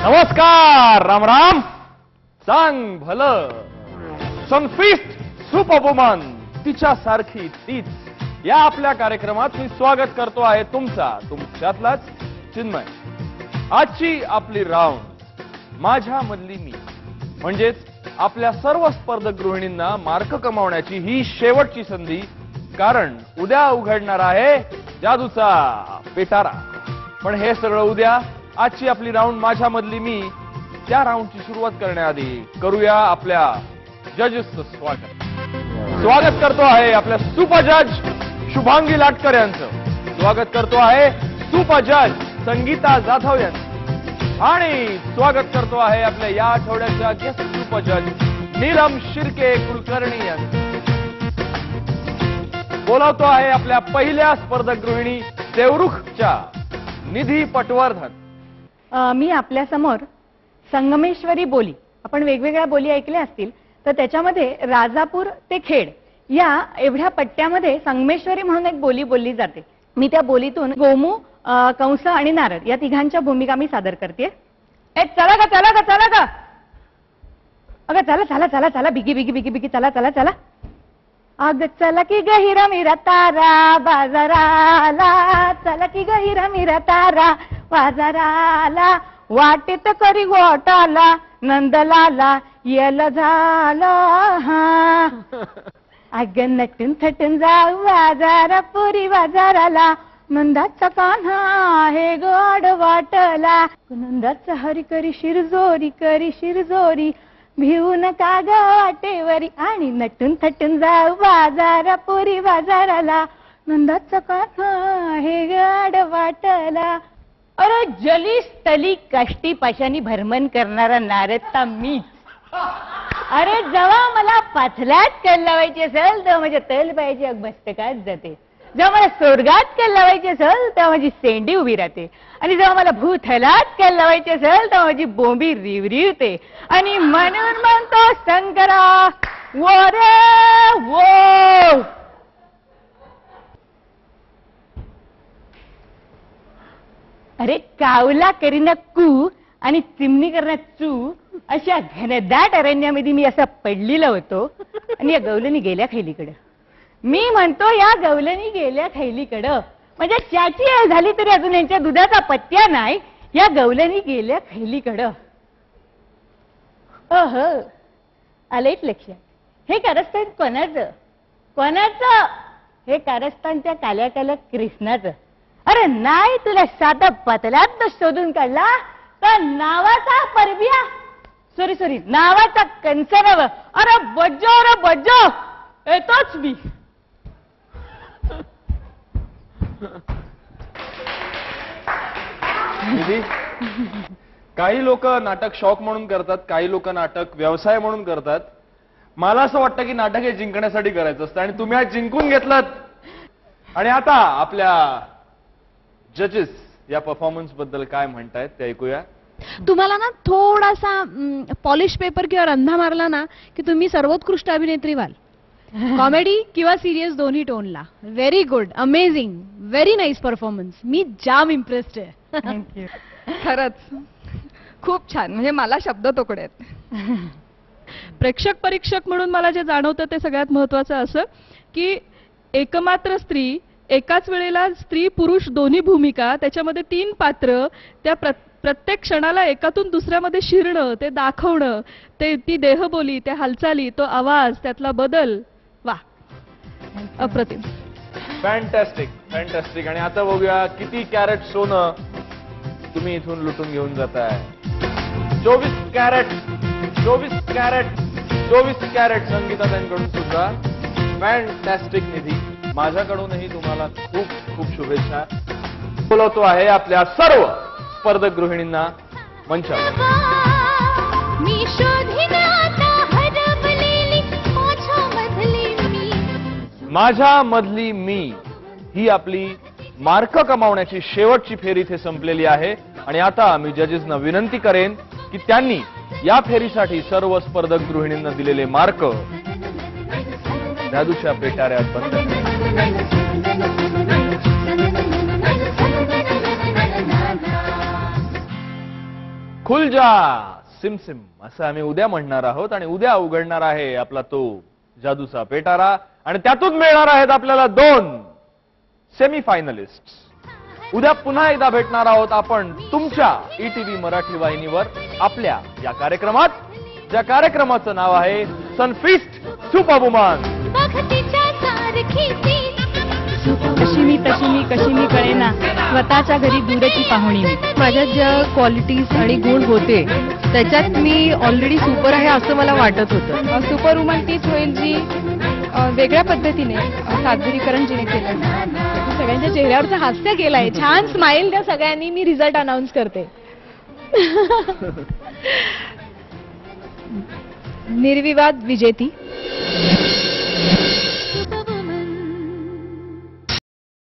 नमस्कार, राम राम. सांग भलं. सनफिस्ट सुपरवुमन तिच्यासारखी तीच या आपल्या कार्यक्रमात मी स्वागत करतो आहे तुमच्यातलाच चिन्मय. आजची आपली राऊंड माझ्यामधली मी म्हणजेच आपल्या सर्व स्पर्धक गृहिणींना मार्क कमावण्याची ही शेवटची संधी. कारण उद्या उघडणार आहे जादूचा पिटारा. पण हे सगळं उद्या. आजची आपली राऊंड माझ्यामधली मी. त्या राऊंडची सुरुवात करण्याआधी करूया आपल्या जजेसचं स्वागत करतो आहे आपल्या सुपर जज शुभांगी लाटकर यांचं. स्वागत करतो आहे सुपर जज संगीता जाधव यांचं. आणि स्वागत करतो आहे आपल्या या आठवड्याच्या गेस्ट सुपर जज नीलम शिर्के कुलकर्णी यांचं. बोलावतो आहे आपल्या पहिल्या स्पर्धक गृहिणी देवरुखच्या निधी पटवर्धन. मी आपल्या समोर संगमेश्वरी बोली, आपण वेगवेगळ्या बोली ऐकल्या असतील, तर त्याच्यामध्ये राजापूर ते खेड या एवढ्या पट्ट्यामध्ये संगमेश्वरी म्हणून एक बोली बोलली जाते. मी त्या बोलीतून गोमू, कंस आणि नारद या तिघांच्या भूमिका मी सादर करते. चला का चला का चला का अगं चला चला चला चला बिगी बिगी बिगी बिगी चला चला चला. अग चला की गहिरा मिरा तारा बाजाराला, चला की गहिरा मिरा तारा बाजाराला, वाटेत करी गोटाला नंदलाला येल झाला. हा अग नटून थटून जाऊ बाजारापुरी बाजाराला, नंदाचा कान्हा हे गोड वाटला, नंदाचा हरी करी शिरजोरी भिवू नका ग वाटेवरी. आणि नटून थटून जाऊ बाजारापुरी बाजाराला, नंदाचा कान्हा हे गोड वाटला. अरे जली स्थली कष्टी पाशानी भ्रमण करणारा नारदता मी. अरे जेव्हा मला पाथल्यात कल लावायची असेल तेव्हा माझ्या तल पायाची अगमस्तकात जाते. जेव्हा मला स्वर्गात कल लावायची असेल तेव्हा माझी सेंडी उभी राहते. आणि जेव्हा मला भूतलात कल लावायची असेल तेव्हा माझी बोंबी रिवरिवते. आणि म्हणून म्हणतो शंकरा वो रे वो. अरे कावला करीना कू आणि चिमणी करणार चू अशा घनदाट अरण्यामध्ये मी असं पडलेला होतो. आणि या गवलनी गेल्या खैलीकडं. मी म्हणतो या गवलनी गेल्या खैलीकडं. म्हणजे चाची झाली तरी अजून यांच्या दुधाचा पत्त्या नाही. या गवलनी गेल्या खैलीकडं. आलंच लक्षात. हे कारस्थान कोणाचं हे कारस्थानच्या काल्या काल्या कृष्णाचं. अरे नाही तुला साधा पतल्यात शोधून काढला तर नावाचा परबिया सॉरी नावाचा कंस नव. अरे बज्जो येतोच मी. काही लोक नाटक शौक म्हणून करतात, काही लोक नाटक व्यवसाय म्हणून करतात. मला असं वाटतं की नाटक हे जिंकण्यासाठी करायचं असतं आणि तुम्ही आज जिंकून घेतलात. आणि आता आपल्या जजेस या परफॉर्मन्स बद्दल काय म्हणतायत ते ऐकूया. तुम्हाला ना थोडासा पॉलिश पेपर किंवा रंधा मारला ना की तुम्ही सर्वोत्कृष्ट अभिनेत्री व्हाल. कॉमेडी किंवा सिरियस दोन्ही टोनला. Very good, amazing, very nice performance. मी जाम इम्प्रेस्ड आहे. थँक्यू. खरंच खूप छान. म्हणजे मला शब्द तोकडे आहेत. प्रेक्षक परीक्षक म्हणून मला जे जाणवतं ते सगळ्यात महत्वाचं असं की एकमात्र स्त्री, एकाच वेळेला स्त्री पुरुष दोन्ही भूमिका, त्याच्यामध्ये 3 पात्र, त्या प्रत्येक क्षणाला एकातून दुसऱ्यामध्ये शिरणं, ते दाखवणं, ती देहबोली, त्या हालचाली, तो आवाज, त्यातला बदल. वा, अप्रतिम. फॅन्टॅस्टिक. आणि आता बघूया किती कॅरेट सोनं तुम्ही इथून लुटून घेऊन जाताय. 24 कॅरेट संगीता त्यांकडून सुद्धा. फॅन्टॅस्टिक निधी. माझ्याकडूनही तुम्हाला खूप खूप शुभेच्छा. बोलवतो आहे आपल्या सर्व स्पर्धक गृहिणींना मंचावर. माझ्यामधली मी ही आपली मार्क कमावण्याची शेवटची फेरी इथे संपलेली आहे. आणि आता मी जजेसना विनंती करेन की त्यांनी या फेरीसाठी सर्व स्पर्धक गृहिणींना दिलेले मार्क जादूच्या पेटाऱ्यात बंद करा. खुल जा सिमसिम असं आम्ही उद्या म्हणणार आहोत आणि उद्या उघडणार आहे आपला तो जादूचा पेटारा आणि त्यातून मिळणार आहेत आपल्याला 2 सेमीफायनलिस्ट. उद्या पुन्हा एकदा भेटणार आहोत आपण तुमच्या ETV मराठी वाहिनीवर आपल्या या कार्यक्रमात, ज्या कार्यक्रमाचं नाव आहे सनफीस्ट सुपरवुमन. कशी मी कशी मी कळेना स्वतःच्या घरी दूरची पाहुणी मी. माझ्यात ज्या क्वालिटीज आणि गुण होते त्याच्यात मी ऑलरेडी सुपर आहे असं मला वाटत होतं. सुपर वुमन तीच होईल जी वेगळ्या पद्धतीने सादरीकरण जिने केलं. सगळ्यांच्या चेहऱ्यावरचं हास्य केलंय, छान स्माइल द्या सगळ्यांनी. मी रिझल्ट अनाऊन्स करते. निर्विवाद विजेती